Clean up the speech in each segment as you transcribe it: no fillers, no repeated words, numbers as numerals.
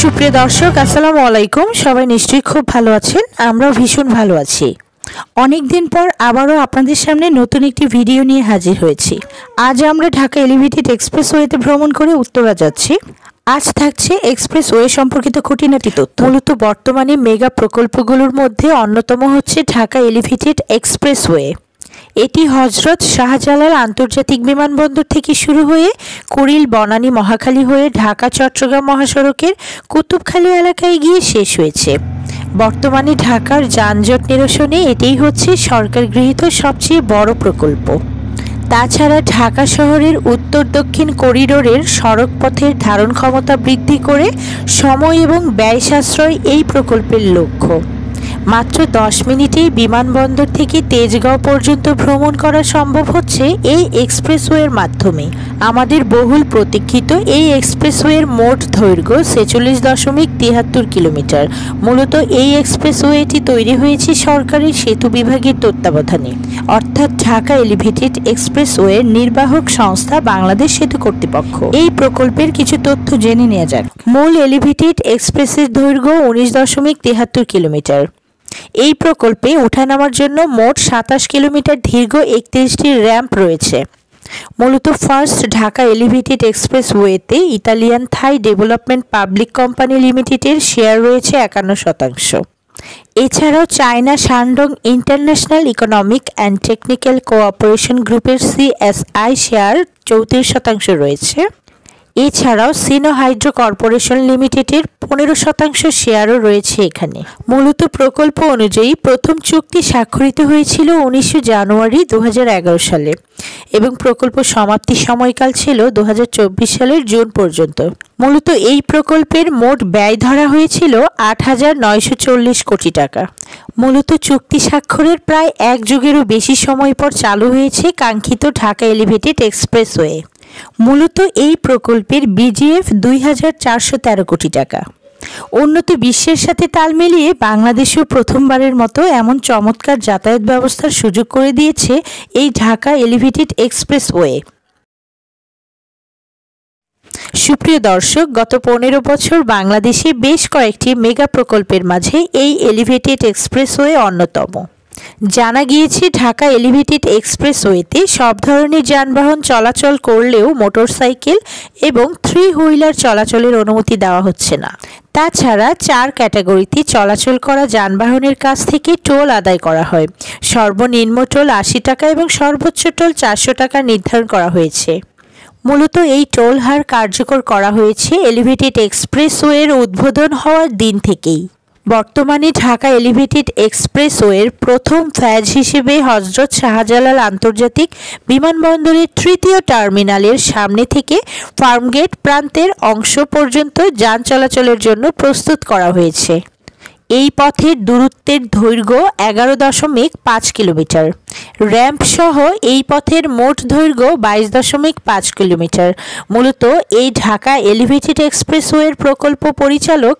সুপ্রিয় দর্শক আসসালামু আলাইকুম। সবাই নিশ্চয়ই খুব ভালো আছেন, আমরাও ভীষণ ভালো আছি। অনেক দিন পর আবারও আপনাদের সামনে নতুন একটি ভিডিও নিয়ে হাজির হয়েছি। আজ আমরা ঢাকা এলিভেটেড এক্সপ্রেসওয়েতে ভ্রমণ করে উত্তরা যাচ্ছি। আজ থাকছে এক্সপ্রেসওয়ে সম্পর্কিত খুঁটিনাটি তথ্য। মূলত বর্তমানে মেগা প্রকল্পগুলোর মধ্যে অন্যতম হচ্ছে ঢাকা এলিভেটেড এক্সপ্রেসওয়ে। এটি হজরত শাহজালাল আন্তর্জাতিক বিমানবন্দর থেকে শুরু হয়ে কুড়িল বনানী মহাখালী হয়ে ঢাকা চট্টগ্রাম মহাসড়কের কুতুবখালী এলাকায় গিয়ে শেষ হয়েছে। বর্তমানে ঢাকার যানজট নিরসনে এটাই হচ্ছে সরকার গৃহীত সবচেয়ে বড় প্রকল্প। তাছাড়া ঢাকা শহরের উত্তর দক্ষিণ করিডোরের সড়ক পথের ধারণ ক্ষমতা বৃদ্ধি করে সময় এবং ব্যয় সাশ্রয় এই প্রকল্পের লক্ষ্য। মাত্র 10 মিনিটেই বিমানবন্দর থেকে তেজগাঁও পর্যন্ত ভ্রমণ করা সম্ভব হচ্ছে এই এক্সপ্রেসওয়ের মাধ্যমে। আমাদের বহুল প্রতীক্ষিত এই এক্সপ্রেসওয়ের মোট দৈর্ঘ্য 46.73 কিলোমিটার। মূলত এই এক্সপ্রেসওয়েটি তৈরি হয়েছে সরকারি সেতু বিভাগের তত্ত্বাবধানে, অর্থাৎ ঢাকা এলিভেটেড এক্সপ্রেসওয়ের নির্বাহক সংস্থা বাংলাদেশ সেতু কর্তৃপক্ষ। এই প্রকল্পের কিছু তথ্য জেনে নেওয়া যাক। মূল এলিভেটেড এক্সপ্রেসের দৈর্ঘ্য 19.73 কিলোমিটার। এই প্রকল্পে ওঠানামার জন্য মোট 27 কিলোমিটার দীর্ঘ 31টি র্যাম্প রয়েছে। মূলত ফার্স্ট ঢাকা এলিভেটেড এক্সপ্রেসওয়েতে ইতালিয়ান থাই ডেভেলপমেন্ট পাবলিক কোম্পানি লিমিটেডের শেয়ার রয়েছে 51%। এছাড়াও China Shandong international economic and technical cooperation গ্রুপের CSI শেয়ার 34% রয়েছে। এছাড়াও সিনো হাইড্রো কর্পোরেশন লিমিটেডের 15% শেয়ারও রয়েছে এখানে। মূলত প্রকল্প অনুযায়ী প্রথম চুক্তি স্বাক্ষরিত হয়েছিল 19 জানুয়ারি 2011 সালে এবং প্রকল্প সমাপ্তির সময়কাল ছিল 2024 সালের জুন পর্যন্ত। মূলত এই প্রকল্পের মোট ব্যয় ধরা হয়েছিল 8,940 কোটি টাকা। মূলত চুক্তি স্বাক্ষরের প্রায় এক যুগেরও বেশি সময় পর চালু হয়েছে কাঙ্ক্ষিত ঢাকা এলিভেটেড এক্সপ্রেসওয়ে। মূলত এই প্রকল্পের বিজিএফ 2,413 কোটি টাকা। উন্নত বিশ্বের সাথে তাল মিলিয়ে বাংলাদেশেও প্রথমবারের মতো এমন চমৎকার যাতায়াত ব্যবস্থার সুযোগ করে দিয়েছে এই ঢাকা এলিভেটেড এক্সপ্রেসওয়ে। সুপ্রিয় দর্শক, গত 15 বছর বাংলাদেশে বেশ কয়েকটি মেগা প্রকল্পের মাঝে এই এলিভেটেড এক্সপ্রেসওয়ে অন্যতম। জানা গিয়েছে ঢাকা এলিভেটেড এক্সপ্রেসওয়েতে সব ধরনের যানবাহন চলাচল করলেও মোটরসাইকেল এবং 3 হুইলার চলাচলের অনুমতি দেওয়া হচ্ছে না। তাছাড়া 4 ক্যাটাগরিতে চলাচল করা যানবাহনের কাছ থেকে টোল আদায় করা হয়। সর্বনিম্ন টোল 80 টাকা এবং সর্বোচ্চ টোল 400 টাকা নির্ধারণ করা হয়েছে। মূলত এই টোল হার কার্যকর করা হয়েছে এলিভেটেড এক্সপ্রেসওয়ের উদ্বোধন হওয়ার দিন থেকেই। বর্তমানে ঢাকা এলিভেটেড এক্সপ্রেসওয়ের প্রথম ফেজ হিসেবে হজরত শাহজালাল আন্তর্জাতিক বিমানবন্দরের 3য় টার্মিনালের সামনে থেকে ফার্মগেট প্রান্তের অংশ পর্যন্ত যান চলাচলের জন্য প্রস্তুত করা হয়েছে। এই পথের দূরত্বের দৈর্ঘ্য 11.5 কিলোমিটার। র্যাম্প সহ এই পথের মোট দৈর্ঘ্য 22.5 কিলোমিটার। মূলত এই ঢাকা এলিভেটেড এক্সপ্রেসওয়ের প্রকল্প পরিচালক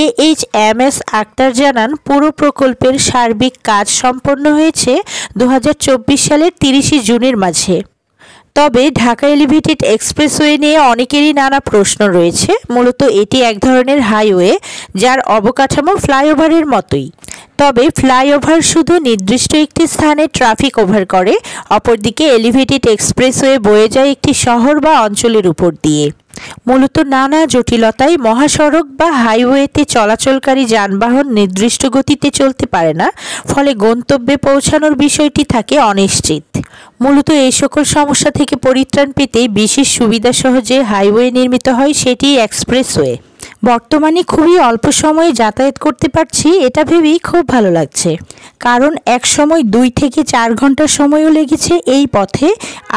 AHMS আক্তার জানান, পুরো প্রকল্পের সার্বিক কাজ সম্পন্ন হয়েছে 2024 সালের 30 জুনের মাঝে। তবে ঢাকা এলিভেটেড এক্সপ্রেসওয়ে নিয়ে অনেকেরই নানা প্রশ্ন রয়েছে। মূলত এটি এক ধরনের হাইওয়ে যার অবকাঠামো ফ্লাইওভারের মতোই, তবে ফ্লাইওভার শুধু নির্দিষ্ট একটি স্থানে ট্রাফিক ওভার করে, অপরদিকে এলিভেটেড এক্সপ্রেসওয়ে বয়ে যায় একটি শহর বা অঞ্চলের উপর দিয়ে। মূলত নানা জটিলতায় মহাসড়ক বা হাইওয়েতে চলাচলকারী যানবাহন নির্দিষ্ট গতিতে চলতে পারে না, ফলে গন্তব্যে পৌঁছানোর বিষয়টি থাকে অনিশ্চিত। মূলত এই সকল সমস্যা থেকে পরিত্রাণ পেতে বিশেষ সুবিধা সহ যে হাইওয়ে নির্মিত হয় সেটি এক্সপ্রেসওয়ে। বর্তমানে খুবই অল্প সময়ে যাতায়াত করতে পারছি, এটা ভেবেই খুব ভালো লাগছে। কারণ এক সময় 2 থেকে 4 ঘন্টা সময়ও লেগেছে এই পথে,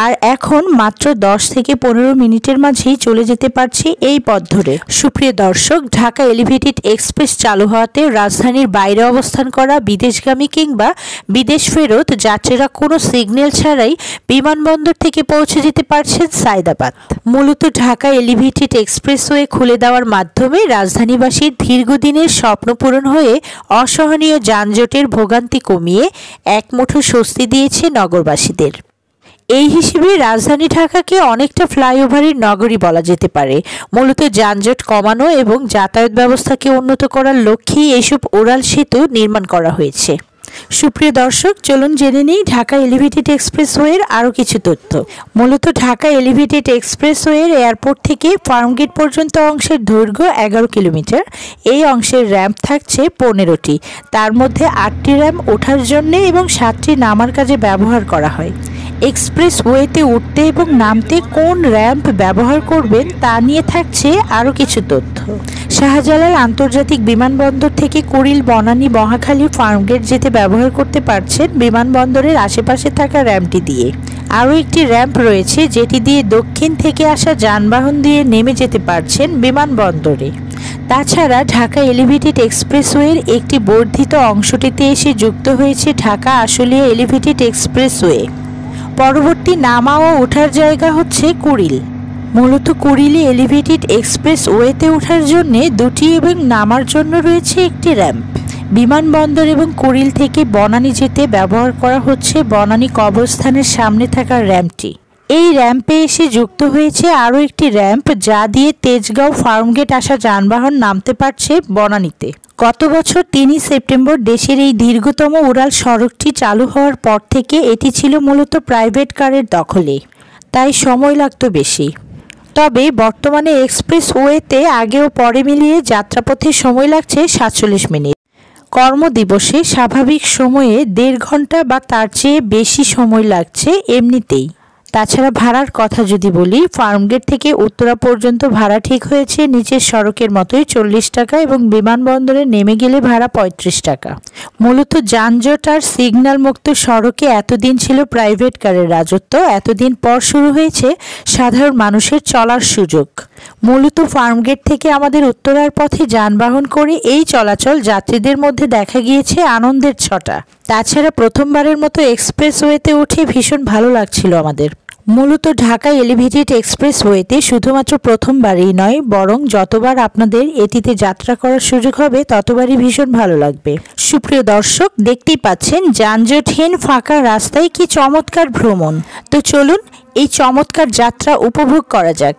আর এখন মাত্র 10 থেকে 15 মিনিটের মাঝেই চলে যেতে পারছি এই পথ ধরে। সুপ্রিয় দর্শক, ঢাকা এলিভেটেড এক্সপ্রেস চালু হওয়াতে রাজধানীর বাইরে অবস্থান করা বিদেশগামী কিংবা বিদেশ ফেরত যাত্রীরা কোনো সিগন্যাল ছাড়াই বিমানবন্দর থেকে পৌঁছে যেতে পারছেন সায়দাবাদ। মূলত ঢাকা এলিভেটেড এক্সপ্রেসওয়ে খুলে দেওয়ার মাধ্যমে রাজধানীবাসীর দীর্ঘদিনের স্বপ্ন পূরণ হয়ে অসহনীয় যানজটের ভোগান্তি কমিয়ে এক মুঠো স্বস্তি দিয়েছে নগরবাসীদের। এই হিসেবে রাজধানী ঢাকাকে অনেকটা ফ্লাইওভারের নগরী বলা যেতে পারে। মূলত যানজট কমানো এবং যাতায়াত ব্যবস্থাকে উন্নত করার লক্ষ্যেই এইসব উড়াল সেতু নির্মাণ করা হয়েছে। সুপ্রিয় দর্শক, চলুন জেনে নিই ঢাকা এলিভেটেড এক্সপ্রেসওয়ের আরও কিছু তথ্য। মূলত ঢাকা এলিভেটেড এক্সপ্রেসওয়ের এয়ারপোর্ট থেকে ফার্মগেট পর্যন্ত অংশের দৈর্ঘ্য 11 কিলোমিটার। এই অংশের র্যাম্প থাকছে 15টি, তার মধ্যে 8টি র্যাম্প ওঠার জন্য এবং 7টি নামার কাজে ব্যবহার করা হয়। এক্সপ্রেসওয়েতে উঠতে এবং নামতে কোন র্যাম্প ব্যবহার করবেন তা নিয়ে থাকছে আরও কিছু তথ্য। শাহজালাল আন্তর্জাতিক বিমানবন্দর থেকে কুড়িল, বনানী, মহাখালী, ফার্মগেট যেতে ব্যবহার করতে পারছেন বিমানবন্দরের আশেপাশে থাকা র্যাম্পটি দিয়ে। আরও একটি র্যাম্প রয়েছে যেটি দিয়ে দক্ষিণ থেকে আসা যানবাহন দিয়ে নেমে যেতে পারছেন বিমানবন্দরে। তাছাড়া ঢাকা এলিভেটেড এক্সপ্রেসওয়ের একটি বর্ধিত অংশটিতে এসে যুক্ত হয়েছে ঢাকা আশুলিয়া এলিভেটেড এক্সপ্রেসওয়ে। পরবর্তী নামা ও ওঠার জায়গা হচ্ছে কুড়িল। মূলত কুড়িলে এলিভেটেড এক্সপ্রেসওয়েতে ওঠার জন্য 2টি এবং নামার জন্য রয়েছে একটি র্যাম্প। বিমানবন্দর এবং কুড়িল থেকে বনানী যেতে ব্যবহার করা হচ্ছে বনানী কবরস্থানের সামনে থাকা র্যাম্পটি। এই র্যাম্পে এসে যুক্ত হয়েছে আরও একটি র্যাম্প যা দিয়ে তেজগাঁও ফার্মগেট আসা যানবাহন নামতে পারছে বনানীতে। গত বছর 3 সেপ্টেম্বর দেশের এই দীর্ঘতম উড়াল সড়কটি চালু হওয়ার পর থেকে এটি ছিল মূলত প্রাইভেট কারের দখলে, তাই সময় লাগতো বেশি। তবে বর্তমানে এক্সপ্রেসওয়েতে আগে ও পরে মিলিয়ে যাত্রাপথে সময় লাগছে 47 মিনিট। কর্মদিবসে স্বাভাবিক সময়ে 1.5 ঘন্টা বা তার চেয়ে বেশি সময় লাগছে এমনিতেই। তাছাড়া ভাড়ার কথা যদি বলি, ফার্মগেট থেকে উত্তরা পর্যন্ত ভাড়া ঠিক হয়েছে নিচের সড়কের মতোই 40 টাকা এবং বিমানবন্দরে নেমে গেলে ভাড়া 35 টাকা। মূলত যানজট আর সিগন্যাল মুক্ত সড়কে এতদিন ছিল প্রাইভেট কারের রাজত্ব, এতদিন পর শুরু হয়েছে সাধারণ মানুষের চলার সুযোগ। মূলত ফার্মগেট থেকে আমাদের উত্তরার পথে যানবাহন করে এই চলাচল যাত্রীদের মধ্যে দেখা গিয়েছে আনন্দের ছটা। তাছাড়া প্রথমবারের মতো এক্সপ্রেসওয়েতে উঠে ভীষণ ভালো লাগছিল আমাদের। মূলত ঢাকা এলিভেটেড এক্সপ্রেসওয়েতে শুধুমাত্র প্রথমবারই নয়, বরং যতবার আপনাদের এটিতে যাত্রা করার সুযোগ হবে ততবারই ভীষণ ভালো লাগবে। সুপ্রিয় দর্শক, দেখতেই পাচ্ছেন যানজটহীন ফাঁকা রাস্তায় কি চমৎকার ভ্রমণ। তো চলুন এই চমৎকার যাত্রা উপভোগ করা যাক।